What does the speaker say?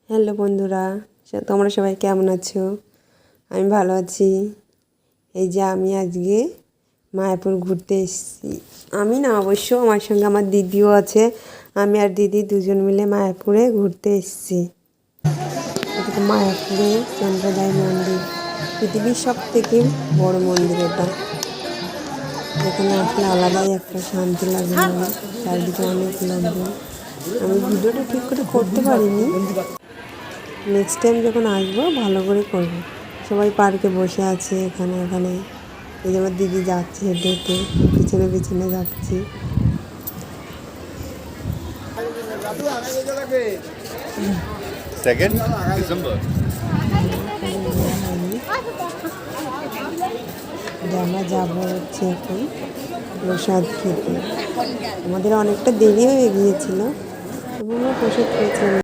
Hello বন্ধুরা, তোমরা সবাই কেমন আছো? আমি ভালো আছি। এই যে আমি আজকে মায়াপুর ঘুরতে এসেছি। আমি না, অবশ্য আমার সঙ্গে আমার দিদিও আছে। আমি আর দিদি দুজন মিলে মায়াপুরে ঘুরতে এসেছি। এটা মায়াপুরে চন্দ্রদায় মন্দির, পৃথিবীর সবথেকে বড় মন্দির এটা। এখানে আসলে আলাদাই একটা শান্তি লাগে মনে, চারিদিকে অনেক লোকজন। আমি ভিডিওটা ঠিক করে করতে পারিনি, নেক্সট টাইম যখন আসবো ভালো করে করবো। সবাই পার্কে বসে আছে এখানে ওখানে। এই যে আমার দিদি যাচ্ছে হেঁটে হেঁটে, পিছনে পিছনে যাচ্ছি। আমরা যাবো হচ্ছে এখন প্রসাদ খেতে। আমাদের অনেকটা দেরি হয়ে গিয়েছিল এবং আমরা প্রসাদ খেয়েছিলাম।